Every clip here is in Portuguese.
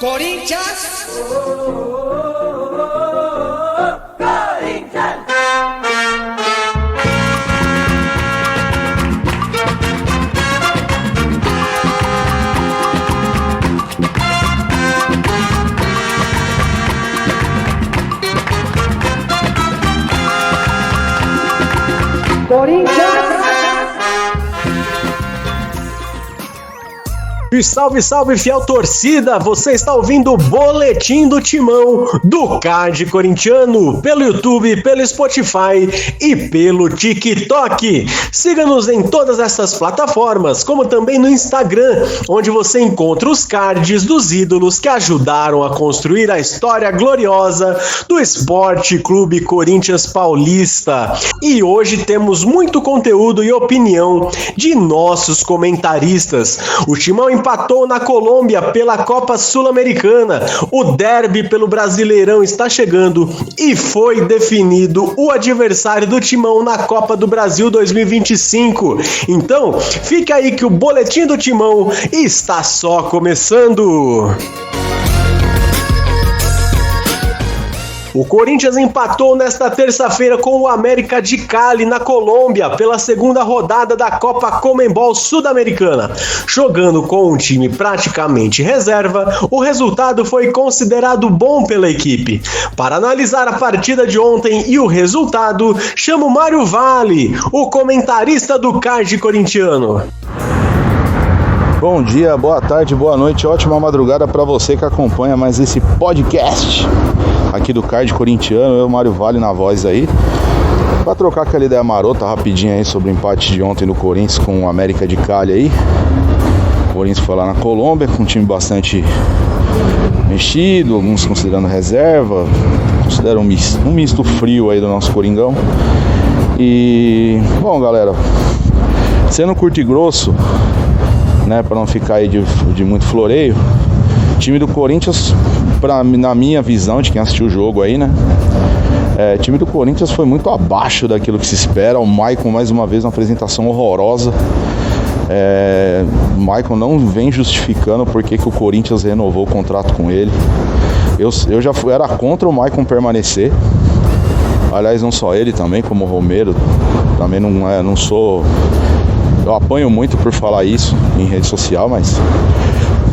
Corinthians! E salve, salve, fiel torcida! Você está ouvindo o Boletim do Timão do Card Corintiano pelo YouTube, pelo Spotify e pelo TikTok. Siga-nos em todas essas plataformas, como também no Instagram, onde você encontra os cards dos ídolos que ajudaram a construir a história gloriosa do Esporte Clube Corinthians Paulista. E hoje temos muito conteúdo e opinião de nossos comentaristas. O Timão empatou na Colômbia pela Copa Sul-Americana, o derby pelo Brasileirão está chegando e foi definido o adversário do Timão na Copa do Brasil 2025. Então, fica aí que o Boletim do Timão está só começando. O Corinthians empatou nesta terça-feira com o América de Cali, na Colômbia, pela segunda rodada da Copa Conmebol Sul-Americana. Jogando com um time praticamente reserva, o resultado foi considerado bom pela equipe. Para analisar a partida de ontem e o resultado, chamo Mário Vale, o comentarista do Card Corintiano. Bom dia, boa tarde, boa noite, ótima madrugada para você que acompanha mais esse podcast aqui do Card Corintiano, eu, Mário Vale, na voz aí, para trocar aquela ideia marota rapidinho aí sobre o empate de ontem do Corinthians com o América de Cali aí. O Corinthians foi lá na Colômbia com um time bastante mexido, alguns considerando reserva, consideram um misto frio aí do nosso Coringão. E, bom galera, sendo curto e grosso, né, para não ficar aí de muito floreio, o time do Corinthians, na minha visão de quem assistiu o jogo aí, né, o time do Corinthians foi muito abaixo daquilo que se espera. O Maicon, mais uma vez, uma apresentação horrorosa. O Maicon não vem justificando por que o Corinthians renovou o contrato com ele. Eu era contra o Maicon permanecer. Aliás, não só ele, também como o Romero. Também não sou... Eu apanho muito por falar isso em rede social, mas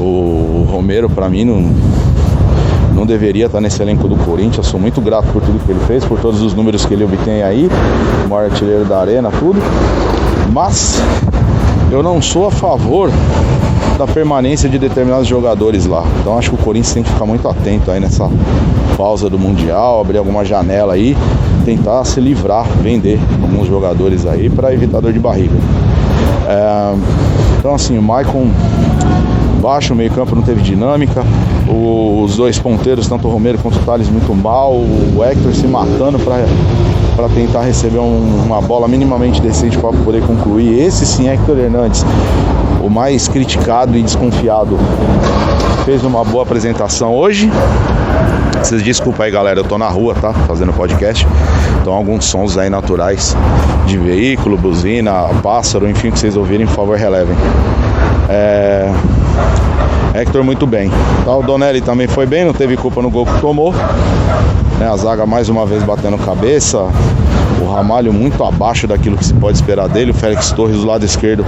o Romero, pra mim, não deveria estar nesse elenco do Corinthians. Sou muito grato por tudo que ele fez, por todos os números que ele obtém aí, o maior artilheiro da arena, tudo. Mas eu não sou a favor da permanência de determinados jogadores lá. Então acho que o Corinthians tem que ficar muito atento aí nessa pausa do Mundial, abrir alguma janela aí, tentar se livrar, vender alguns jogadores aí para evitar dor de barriga. Então assim, o Maicon baixo, o meio campo não teve dinâmica, os dois ponteiros, tanto o Romero quanto o Thales, muito mal, o Hector se matando para tentar receber uma bola minimamente decente para poder concluir. Esse sim, Hector Hernandes, o mais criticado e desconfiado, fez uma boa apresentação hoje. Vocês desculpa aí galera, eu tô na rua, tá? Fazendo podcast, então alguns sons aí naturais de veículo, buzina, pássaro, enfim, que vocês ouvirem, por favor relevem. Hector muito bem, tá? O Donelli também foi bem, não teve culpa no gol que tomou, né? A zaga mais uma vez batendo cabeça, o Ramalho muito abaixo daquilo que se pode esperar dele, o Félix Torres do lado esquerdo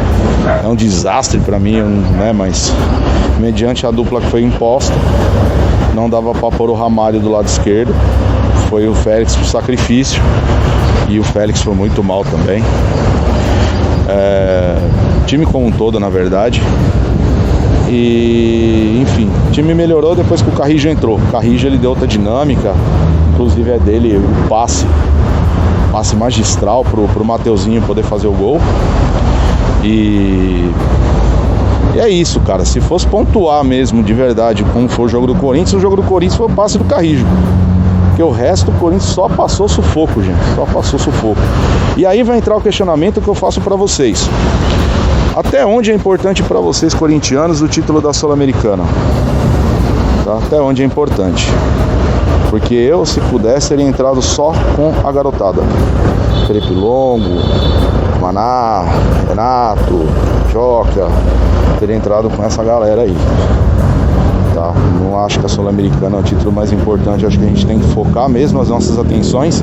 é um desastre pra mim, né? Mas mediante a dupla que foi imposta, não dava pra pôr o Ramalho do lado esquerdo, foi o Félix pro sacrifício, e o Félix foi muito mal também. Time como um todo, na verdade. E, enfim, o time melhorou depois que o Carrillo entrou. O Carrillo, ele deu outra dinâmica, inclusive é dele o passe magistral pro Mateuzinho poder fazer o gol. E é isso, cara. Se fosse pontuar mesmo de verdade como foi o jogo do Corinthians foi o passe do Carrillo. Porque o resto, o Corinthians só passou sufoco, gente. Só passou sufoco. E aí vai entrar o questionamento que eu faço pra vocês. Até onde é importante para vocês, corintianos, o título da Sul-Americana? Tá? Até onde é importante? Porque eu, se pudesse, teria entrado só com a garotada. Felipe Longo, Maná, Renato, Joca. Teria entrado com essa galera aí. tá? Não acho que a Sul-Americana é o título mais importante. Acho que a gente tem que focar mesmo as nossas atenções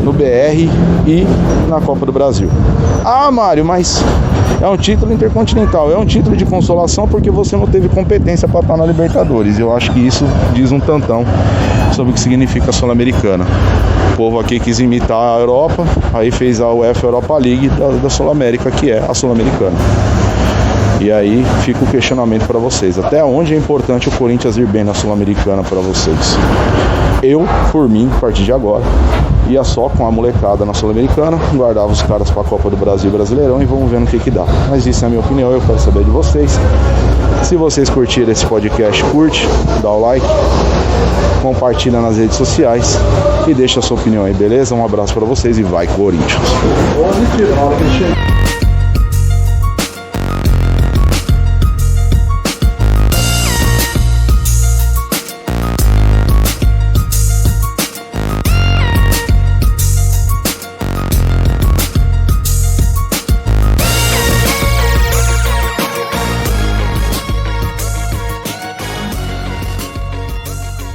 no BR e na Copa do Brasil. Ah, Mário, mas é um título intercontinental, é um título de consolação porque você não teve competência para estar na Libertadores. Eu acho que isso diz um tantão sobre o que significa a Sul-Americana. O povo aqui quis imitar a Europa, aí fez a UEFA Europa League da Sul-América, que é a Sul-Americana. E aí fica o questionamento para vocês: até onde é importante o Corinthians ir bem na Sul-Americana para vocês? Eu, por mim, a partir de agora, ia só com a molecada na Sul-Americana, guardava os caras para a Copa do Brasil e Brasileirão e vamos ver no que dá. Mas isso é a minha opinião, eu quero saber de vocês. Se vocês curtiram esse podcast, curte, dá o like, compartilha nas redes sociais e deixa a sua opinião aí, beleza? Um abraço para vocês e vai, Corinthians!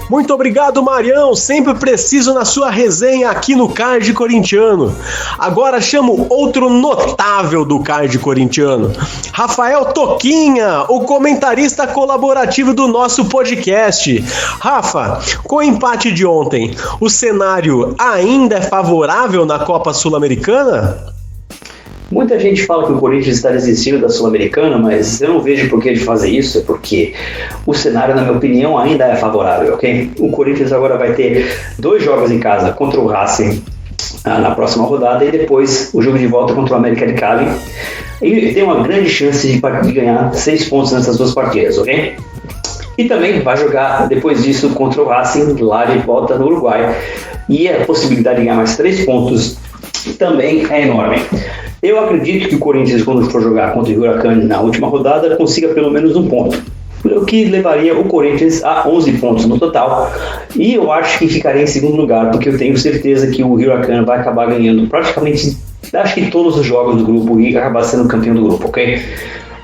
Muito obrigado, Marião, sempre preciso na sua resenha aqui no Card Corintiano. Agora chamo outro notável do Card Corintiano, Rafael Toquinha, o comentarista colaborativo do nosso podcast. Rafa, com o empate de ontem, o cenário ainda é favorável na Copa Sul-Americana? Muita gente fala que o Corinthians está desistindo da Sul-Americana, mas eu não vejo por que de fazer isso, porque o cenário, na minha opinião, ainda é favorável, ok? O Corinthians agora vai ter 2 jogos em casa contra o Racing na próxima rodada e depois o jogo de volta contra o América de Cali. E tem uma grande chance de ganhar 6 pontos nessas 2 partidas, ok? E também vai jogar depois disso contra o Racing lá de volta no Uruguai. E a possibilidade de ganhar mais 3 pontos também é enorme. Eu acredito que o Corinthians, quando for jogar contra o Huracan na última rodada, consiga pelo menos 1 ponto, o que levaria o Corinthians a 11 pontos no total. E eu acho que ficaria em segundo lugar, porque eu tenho certeza que o Huracan vai acabar ganhando praticamente, acho que todos os jogos do grupo e acabar sendo campeão do grupo, ok?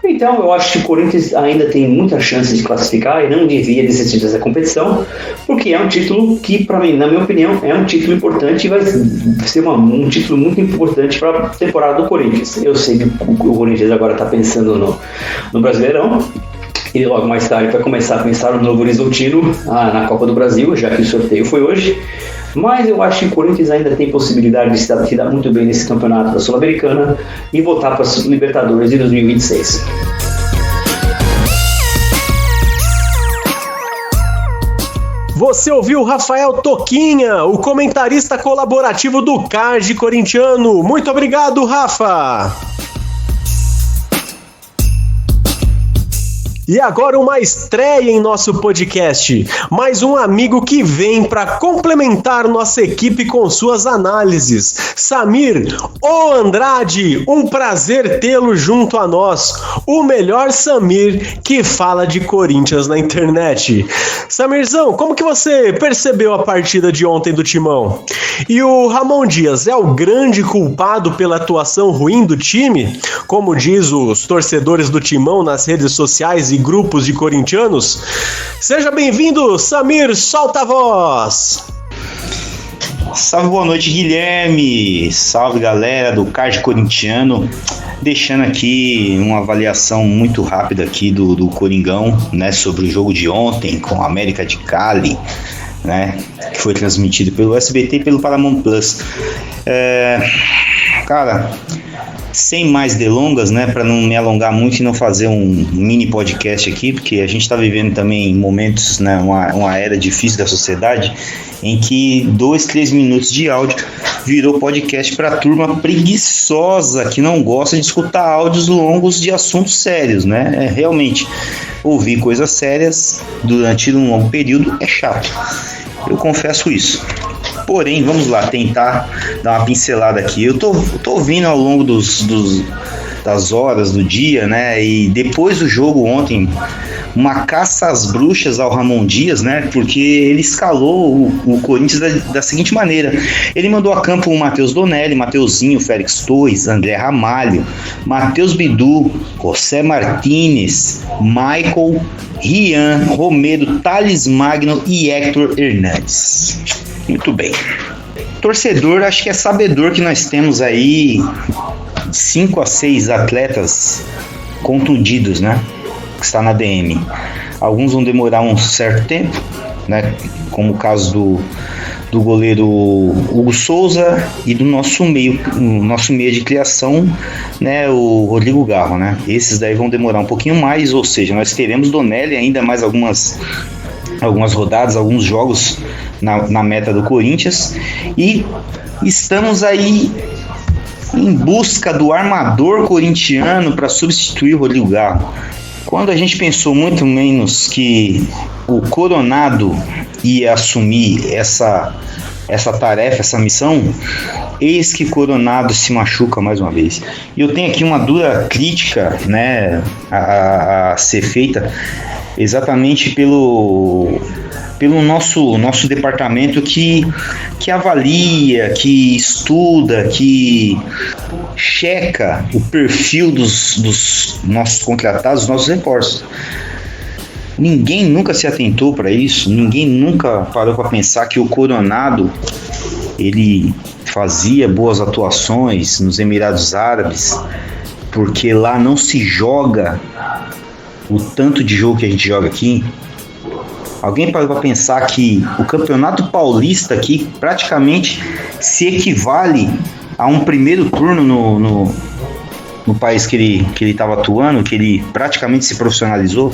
Então eu acho que o Corinthians ainda tem muita chance de classificar e não devia desistir dessa competição, porque é um título que, para mim, na minha opinião, é um título importante e vai ser um título muito importante para a temporada do Corinthians. Eu sei que o Corinthians agora está pensando no Brasileirão e logo mais tarde vai começar a pensar no Novo Horizontino na Copa do Brasil, já que o sorteio foi hoje. Mas eu acho que o Corinthians ainda tem possibilidade de se dar muito bem nesse campeonato da Sul-Americana e voltar para a Libertadores em 2026. Você ouviu Rafael Toquinha, o comentarista colaborativo do Card Corintiano. Muito obrigado, Rafa! E agora uma estreia em nosso podcast, mais um amigo que vem para complementar nossa equipe com suas análises. Samir O Andrade, um prazer tê-lo junto a nós, o melhor Samir que fala de Corinthians na internet. Samirzão, como que você percebeu a partida de ontem do Timão? E o Ramon Dias é o grande culpado pela atuação ruim do time, como diz os torcedores do Timão nas redes sociais e grupos de corintianos? Seja bem-vindo, Samir, solta a voz! Salve, boa noite, Guilherme! Salve, galera do Card Corintiano! Deixando aqui uma avaliação muito rápida aqui do Coringão, né, sobre o jogo de ontem com a América de Cali, né, que foi transmitido pelo SBT e pelo Paramount Plus. Cara, sem mais delongas, né, para não me alongar muito e não fazer um mini podcast aqui, porque a gente está vivendo também momentos, né, uma era difícil da sociedade, em que 2, 3 minutos de áudio virou podcast para turma preguiçosa que não gosta de escutar áudios longos de assuntos sérios, né? Realmente, ouvir coisas sérias durante um longo período é chato. Eu confesso isso. Porém, vamos lá, tentar dar uma pincelada aqui. Eu tô ouvindo ao longo das horas do dia, né? E depois do jogo ontem uma caça às bruxas ao Ramon Dias, né? Porque ele escalou o Corinthians da seguinte maneira: ele mandou a campo o Matheus Donelli, Mateuzinho, Félix Torres, André Ramalho, Matheus Bidu, José Martínez, Michael, Rian, Romero, Thales Magno e Héctor Hernandes. Muito bem. Torcedor, acho que é sabedor que nós temos aí 5 a 6 atletas contundidos, né? Que está na DM. Alguns vão demorar um certo tempo, né? Como o caso do goleiro Hugo Souza e do nosso meia de criação, né? O Rodrigo Garro, né? Esses daí vão demorar um pouquinho mais, ou seja, nós teremos Donelli ainda mais algumas rodadas, alguns jogos na meta do Corinthians, e estamos aí em busca do armador corintiano para substituir o Rodrigo Garro. Quando a gente pensou muito menos que o Coronado ia assumir essa tarefa, essa missão, eis que Coronado se machuca mais uma vez. E eu tenho aqui uma dura crítica, né, a ser feita exatamente pelo nosso departamento que avalia, que estuda, que checa o perfil dos nossos contratados, dos nossos reforços. Ninguém nunca se atentou para isso, ninguém nunca parou para pensar que o Coronado, ele fazia boas atuações nos Emirados Árabes, porque lá não se joga o tanto de jogo que a gente joga aqui. Alguém parou para pensar que o Campeonato Paulista aqui praticamente se equivale a um primeiro turno no país que ele estava atuando, que ele praticamente se profissionalizou?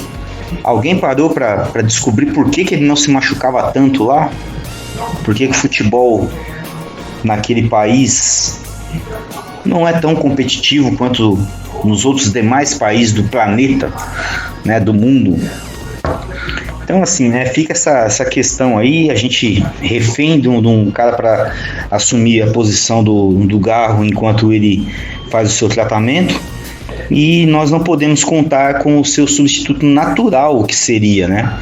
Alguém parou para descobrir por que ele não se machucava tanto lá? Por que o futebol naquele país não é tão competitivo quanto nos outros demais países do planeta, né, do mundo? Então, assim, né, fica essa questão aí, a gente refém de um cara para assumir a posição do Garro enquanto ele faz o seu tratamento, e nós não podemos contar com o seu substituto natural, que seria, né?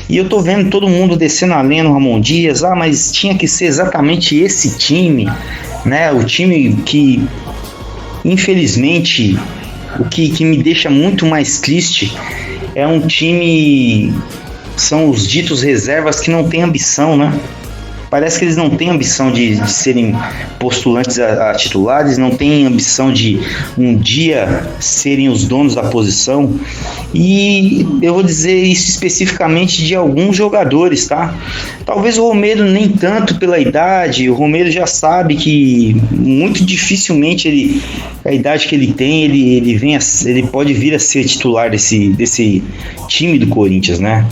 E eu tô vendo todo mundo descendo a lenha no Ramon Dias, mas tinha que ser exatamente esse time, né? O time que, infelizmente, o que me deixa muito mais triste é um time... São os ditos reservas que não têm ambição, né? Parece que eles não têm ambição de serem postulantes a titulares, não têm ambição de um dia serem os donos da posição. E eu vou dizer isso especificamente de alguns jogadores, tá? Talvez o Romero nem tanto pela idade. O Romero já sabe que muito dificilmente a idade que ele tem, ele pode vir a ser titular desse time do Corinthians, né?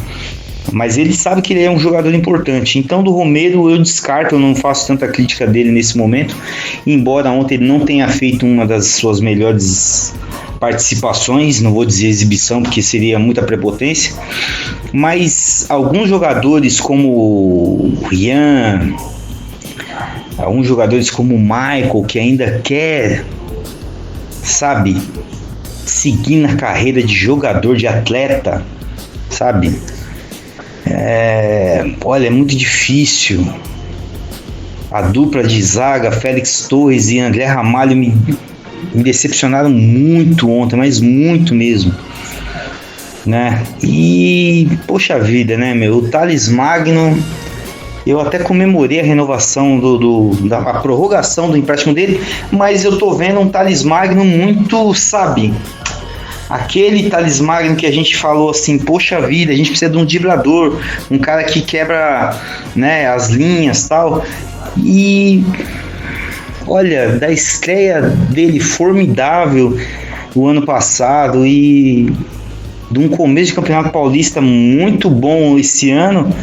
Mas ele sabe que ele é um jogador importante. Então, do Romero eu descarto, eu não faço tanta crítica dele nesse momento, embora ontem ele não tenha feito uma das suas melhores participações, não vou dizer exibição porque seria muita prepotência, mas alguns jogadores como o Rian, alguns jogadores como o Michael, que ainda quer, sabe, seguir na carreira de jogador, de atleta, sabe? Olha, é muito difícil. A dupla de zaga, Félix Torres e André Ramalho me decepcionaram muito ontem, mas muito mesmo, né? E, poxa vida, né, meu? O Thales Magno, eu até comemorei a renovação a prorrogação do empréstimo dele, mas eu tô vendo um Thales Magno muito, sabe... Aquele Thales Magno que a gente falou assim, poxa vida, a gente precisa de um driblador, um cara que quebra, né, as linhas e tal. E olha, da estreia dele formidável o ano passado e de um começo de Campeonato Paulista muito bom esse ano,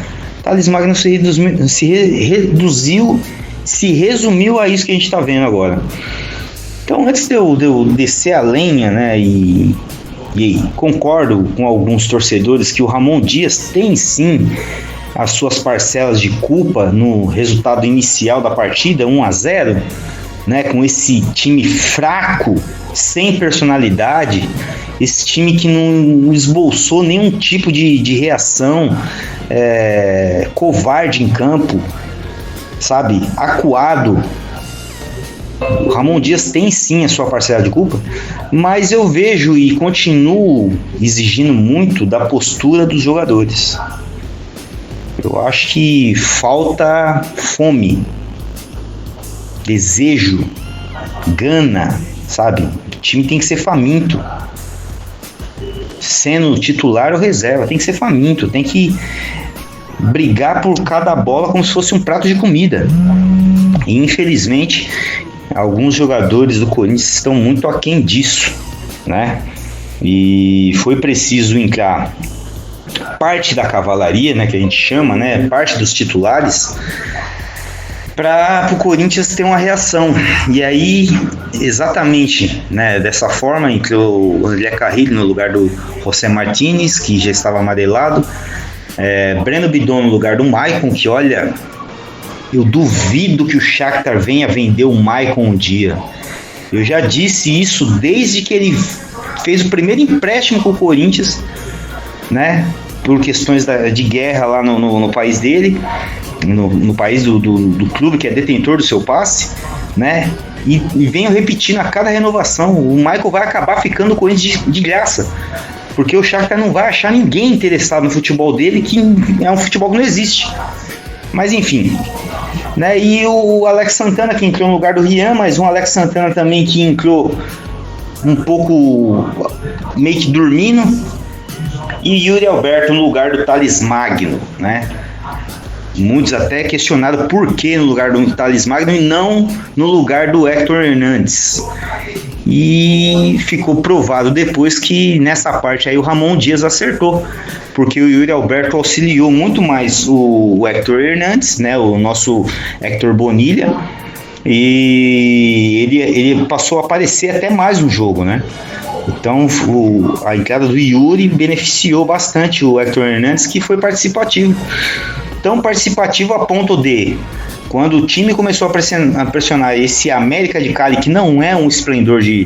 Thales Magno se resumiu a isso que a gente está vendo agora. Então, antes de eu descer a lenha, né, e concordo com alguns torcedores que o Ramon Dias tem sim as suas parcelas de culpa no resultado inicial da partida, 1-0, né, com esse time fraco, sem personalidade, Esse time que não esboçou nenhum tipo de reação, covarde em campo, sabe? Acuado. O Ramon Dias tem sim a sua parcela de culpa, mas eu vejo e continuo exigindo muito da postura dos jogadores. Eu acho que falta fome, desejo, gana, sabe? O time tem que ser faminto. Sendo titular ou reserva, tem que ser faminto, tem que brigar por cada bola como se fosse um prato de comida. E infelizmente, alguns jogadores do Corinthians estão muito aquém disso, né? E foi preciso entrar parte da cavalaria, né, que a gente chama, né, parte dos titulares, para o Corinthians ter uma reação. E aí, exatamente, né, dessa forma, entrou o André Carrillo no lugar do José Martínez, que já estava amarelado, Breno Bidon no lugar do Maicon, que olha, eu duvido que o Shakhtar venha vender o Maicon um dia. Eu já disse isso desde que ele fez o primeiro empréstimo com o Corinthians, né, por questões de guerra lá no país dele, no país do clube que é detentor do seu passe, né? E venho repetindo a cada renovação, o Michael vai acabar ficando com ele de graça, porque o Shakhtar não vai achar ninguém interessado no futebol dele, que é um futebol que não existe. Mas enfim, né? E o Alex Santana, que entrou no lugar do Rian, mas um Alex Santana também que entrou um pouco meio que dormindo, e Yuri Alberto no lugar do Thales Magno, né? Muitos até questionaram por que no lugar do Thales Magno e não no lugar do Héctor Hernandes. E ficou provado depois que nessa parte aí o Ramon Dias acertou, porque o Yuri Alberto auxiliou muito mais o Héctor Hernandes, né, o nosso Héctor Bonilha, e ele passou a aparecer até mais no jogo, né? Então a entrada do Yuri beneficiou bastante o Héctor Hernandes, que foi participativo. Tão participativo a ponto de, quando o time começou a pressionar esse América de Cali, que não é um esplendor de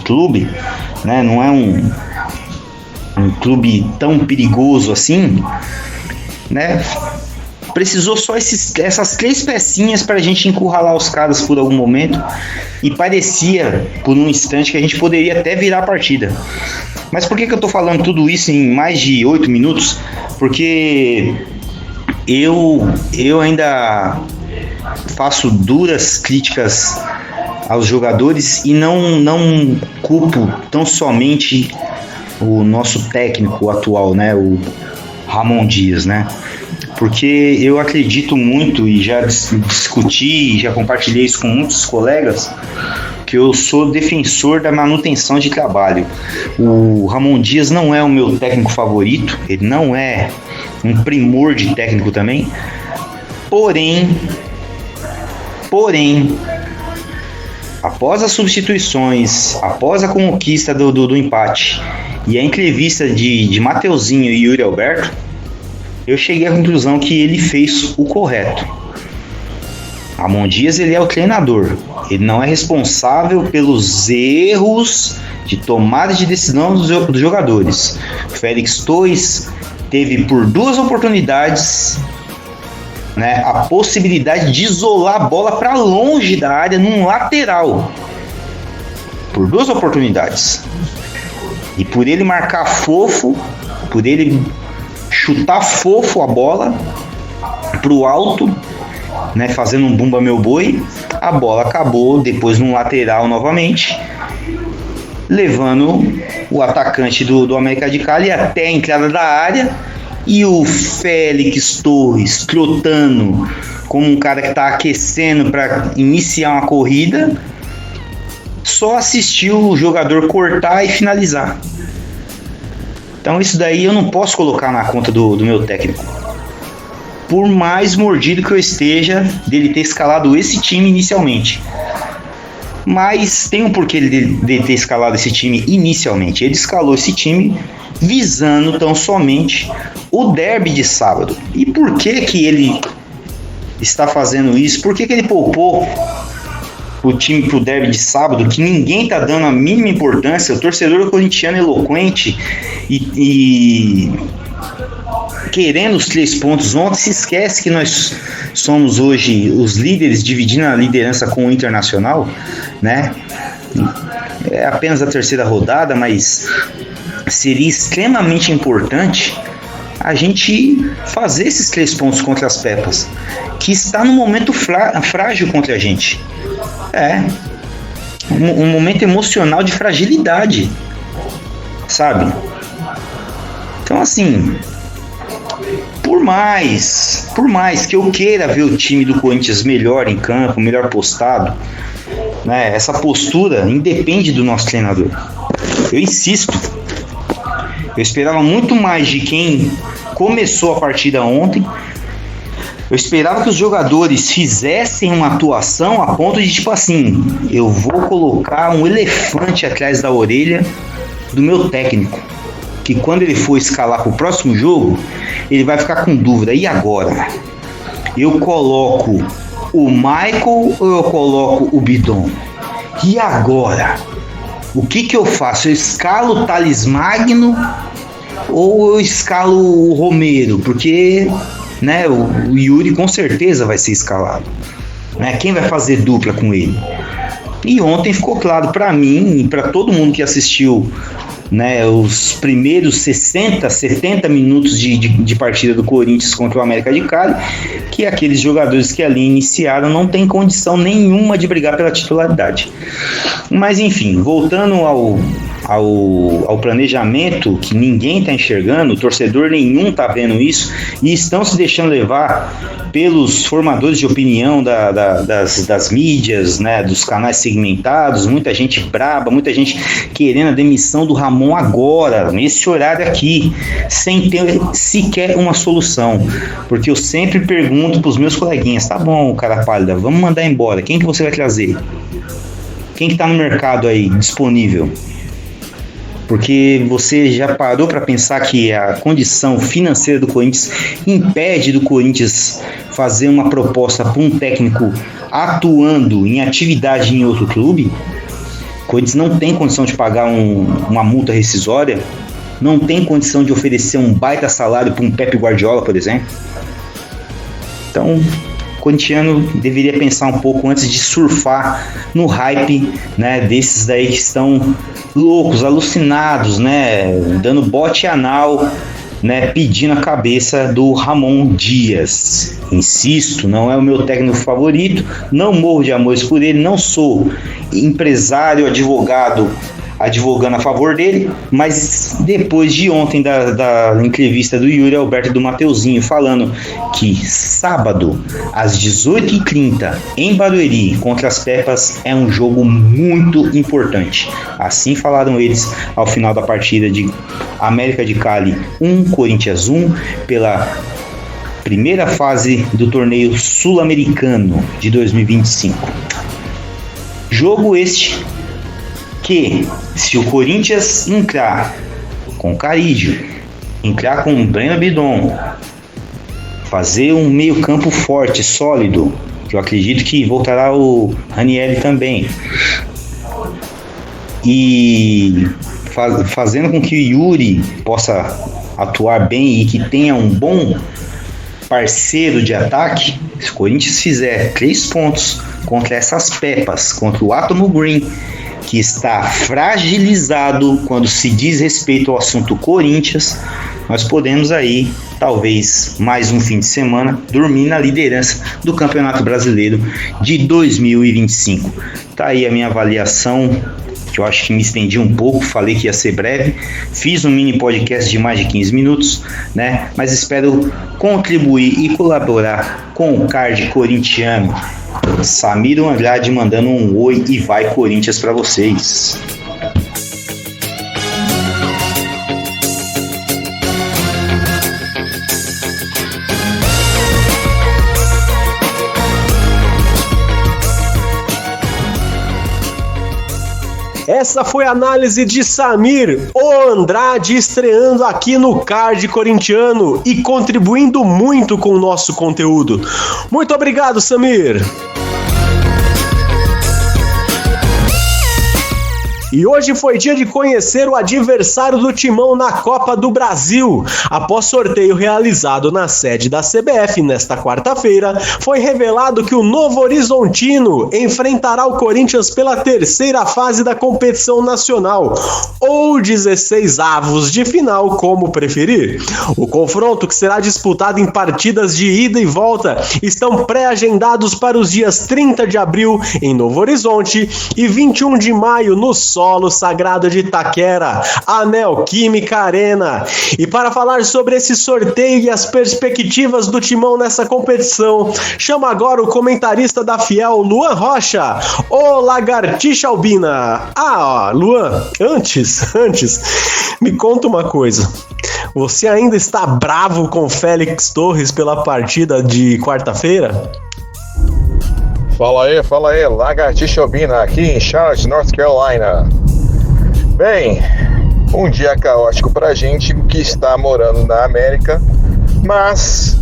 clube, né? Não é um clube tão perigoso assim, né? Precisou só essas 3 pecinhas para a gente encurralar os caras por algum momento, e parecia por um instante que a gente poderia até virar a partida. Mas por que eu estou falando tudo isso em mais de 8 minutos? Porque eu ainda faço duras críticas aos jogadores e não culpo tão somente o nosso técnico atual, né, o Ramon Dias, né? Porque eu acredito muito, e já discuti, já compartilhei isso com muitos colegas, que eu sou defensor da manutenção de trabalho. O Ramon Dias não é o meu técnico favorito, ele não é um primor de técnico também, porém, após as substituições, após a conquista do empate e a entrevista de Mateuzinho e Yuri Alberto, eu cheguei à conclusão que ele fez o correto. Ramon Dias, ele é o treinador, ele não é responsável pelos erros de tomada de decisão dos jogadores. Félix Torres teve por 2 oportunidades, né, a possibilidade de isolar a bola para longe da área num lateral, por 2 oportunidades, e por ele marcar fofo, por ele chutar fofo a bola pro alto, né, fazendo um bumba meu boi, a bola acabou depois num lateral novamente, levando o atacante do América de Cali até a entrada da área, e o Félix Torres trotando como um cara que está aquecendo para iniciar uma corrida, só assistiu o jogador cortar e finalizar. Então isso daí eu não posso colocar na conta do meu técnico, por mais mordido que eu esteja dele ter escalado esse time inicialmente. Mas tem um porquê de ter escalado esse time inicialmente. Ele escalou esse time visando tão somente o derby de sábado. E por que ele está fazendo isso? Por que ele poupou o time pro derby de sábado, que ninguém tá dando a mínima importância. O torcedor corintiano eloquente e querendo os 3 pontos ontem, se esquece que nós somos hoje os líderes, dividindo a liderança com o Internacional, né? É apenas a 3ª rodada, mas seria extremamente importante a gente fazer esses 3 pontos contra as Pepas, que está num momento frágil contra a gente. Um momento emocional de fragilidade, sabe? Então, assim, por mais que eu queira ver o time do Corinthians melhor em campo, melhor postado, né, essa postura independe do nosso treinador. Eu insisto, eu esperava muito mais de quem começou a partida ontem. Eu esperava que os jogadores fizessem uma atuação a ponto de, tipo assim, eu vou colocar um elefante atrás da orelha do meu técnico, que quando ele for escalar para o próximo jogo, ele vai ficar com dúvida. E agora? Eu coloco o Michael ou eu coloco o Bidon? E agora? O que eu faço? Eu escalo o Thales Magno ou eu escalo o Romero? Porque, né, o Yuri com certeza vai ser escalado, né? Quem vai fazer dupla com ele? E ontem ficou claro para mim e para todo mundo que assistiu, né, os primeiros 60, 70 minutos de partida do Corinthians contra o América de Cali, que aqueles jogadores que ali iniciaram não tem condição nenhuma de brigar pela titularidade. Mas enfim, voltando ao planejamento que ninguém está enxergando, o torcedor nenhum está vendo isso e estão se deixando levar pelos formadores de opinião das mídias, né, dos canais segmentados, muita gente braba, muita gente querendo a demissão do Ramon agora, nesse horário aqui, sem ter sequer uma solução. Porque eu sempre pergunto para os meus coleguinhas, tá bom, cara pálida, vamos mandar embora, quem que você vai trazer? Quem que está no mercado aí, disponível? Porque você já parou para pensar que a condição financeira do Corinthians impede do Corinthians fazer uma proposta para um técnico atuando em atividade em outro clube? O Corinthians não tem condição de pagar uma multa rescisória, não tem condição de oferecer um baita salário para um Pepe Guardiola, por exemplo. Então, o corintiano deveria pensar um pouco antes de surfar no hype, né, desses daí que estão loucos, alucinados, né, dando bote anal, né, pedindo a cabeça do Ramon Dias. Insisto, não é o meu técnico favorito, não morro de amores por ele, não sou empresário, advogando a favor dele, mas depois de ontem da entrevista do Yuri Alberto e do Mateuzinho falando que sábado às 18h30 em Barueri contra as Pepas é um jogo muito importante. Assim falaram eles ao final da partida de América de Cali 1, Corinthians 1, pela primeira fase do torneio sul-americano de 2025. Jogo este que, se o Corinthians entrar com Carídio, entrar com Breno Bidon, fazer um meio campo forte, sólido, que eu acredito que voltará o Ranieri também, e fazendo com que o Yuri possa atuar bem e que tenha um bom parceiro de ataque, se o Corinthians fizer 3 pontos contra essas Pepas, contra o Atomo Green, que está fragilizado quando se diz respeito ao assunto Corinthians, nós podemos aí, talvez mais um fim de semana, dormir na liderança do Campeonato Brasileiro de 2025. Tá aí a minha avaliação, que eu acho que me estendi um pouco, falei que ia ser breve, fiz um mini podcast de mais de 15 minutos, né? Mas espero contribuir e colaborar com o card corintiano. Samir Andrade mandando um oi e vai Corinthians para vocês. Essa foi a análise de Samir Andrade, estreando aqui no Card Corintiano e contribuindo muito com o nosso conteúdo. Muito obrigado, Samir! E hoje foi dia de conhecer o adversário do Timão na Copa do Brasil. Após sorteio realizado na sede da CBF nesta quarta-feira, foi revelado que o Novo Horizontino enfrentará o Corinthians pela terceira fase da competição nacional, ou 16avos de final, como preferir. O confronto, que será disputado em partidas de ida e volta, estão pré-agendados para os dias 30 de abril em Novo Horizonte e 21 de maio no solo sagrado de Itaquera, a Neoquímica Arena. E para falar sobre esse sorteio e as perspectivas do Timão nessa competição, chama agora o comentarista da Fiel, Luan Rocha, o Lagartixa Albina. Luan, antes, me conta uma coisa. Você ainda está bravo com Félix Torres pela partida de quarta-feira? Fala aí, Lagartixa Albina, aqui em Charlotte, North Carolina. Bem, um dia caótico pra gente que está morando na América, mas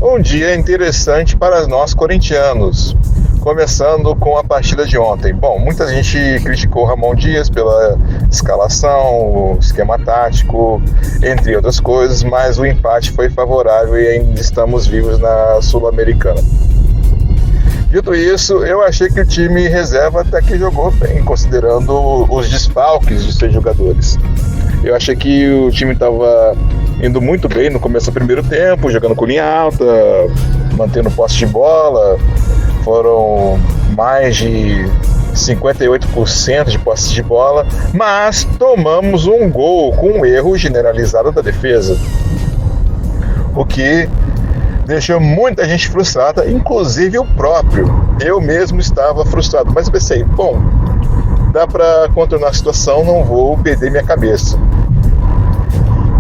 um dia interessante para nós corintianos. Começando com a partida de ontem. Bom, muita gente criticou Ramon Dias pela escalação, o esquema tático, entre outras coisas, mas o empate foi favorável e ainda estamos vivos na Sul-Americana. Dito isso, eu achei que o time reserva até que jogou bem, considerando os desfalques de seus jogadores. Eu achei que o time estava indo muito bem no começo do primeiro tempo, jogando com linha alta, mantendo posse de bola. Foram mais de 58% de posse de bola, mas tomamos um gol com um erro generalizado da defesa, o que deixou muita gente frustrada, inclusive eu próprio. Eu mesmo estava frustrado, mas pensei, bom, dá para contornar a situação, não vou perder minha cabeça.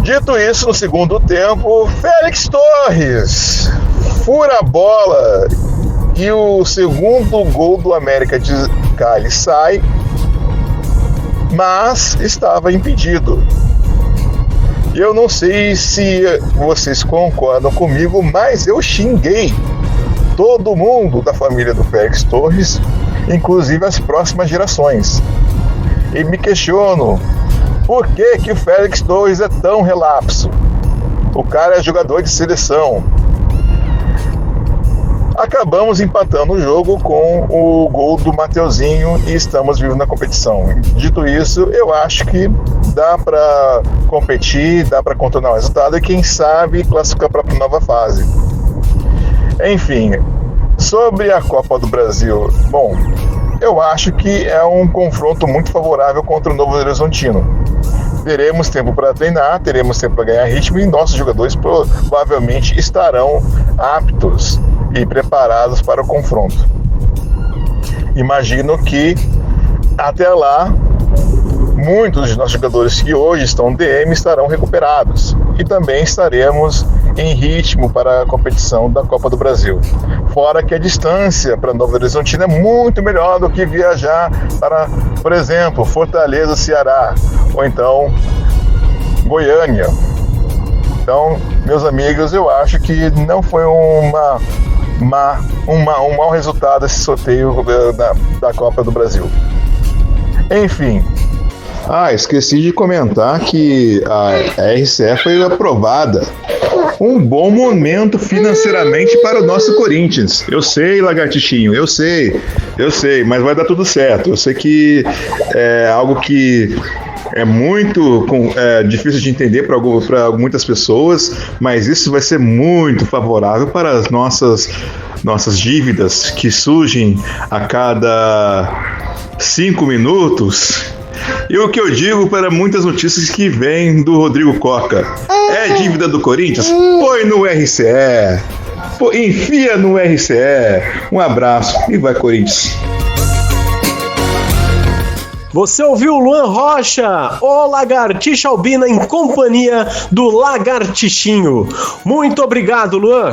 Dito isso, no segundo tempo, Félix Torres fura a bola e o segundo gol do América de Cali sai, mas estava impedido. Eu não sei se vocês concordam comigo, mas eu xinguei todo mundo da família do Félix Torres, inclusive as próximas gerações. E me questiono, por que o Félix Torres é tão relapso? O cara é jogador de seleção. Acabamos empatando o jogo com o gol do Mateuzinho e estamos vivos na competição. Dito isso, eu acho que dá para competir, dá para contornar o resultado e quem sabe classificar para a nova fase. Enfim, sobre a Copa do Brasil, bom, eu acho que é um confronto muito favorável contra o Novo Horizontino. Teremos tempo para treinar, teremos tempo para ganhar ritmo e nossos jogadores provavelmente estarão aptos e preparados para o confronto. Imagino que até lá muitos dos nossos jogadores que hoje estão DM estarão recuperados e também estaremos em ritmo para a competição da Copa do Brasil. Fora que a distância para Novo Horizontino é muito melhor do que viajar para, por exemplo, Fortaleza, Ceará, ou então Goiânia. Então, meus amigos, eu acho que não foi um mau resultado esse sorteio da Copa do Brasil. Enfim. Esqueci de comentar que a RCE foi aprovada. Um bom momento financeiramente para o nosso Corinthians. Eu sei, Lagartixinho, eu sei, mas vai dar tudo certo. Eu sei que é algo que é muito difícil de entender para muitas pessoas, mas isso vai ser muito favorável para as nossas dívidas que surgem a cada 5 minutos. E o que eu digo para muitas notícias que vêm do Rodrigo Coca: é dívida do Corinthians? Põe no RCE. Enfia no RCE. Um abraço e vai Corinthians. Você ouviu o Luan Rocha, o Lagartixa Albina, em companhia do Lagartixinho. Muito obrigado, Luan.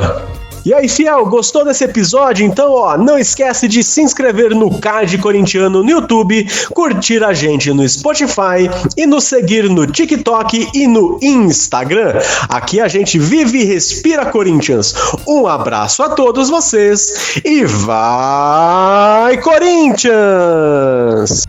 E aí, fiel, gostou desse episódio? Então, não esquece de se inscrever no Card Corintiano no YouTube, curtir a gente no Spotify e nos seguir no TikTok e no Instagram. Aqui a gente vive e respira Corinthians. Um abraço a todos vocês e vai Corinthians!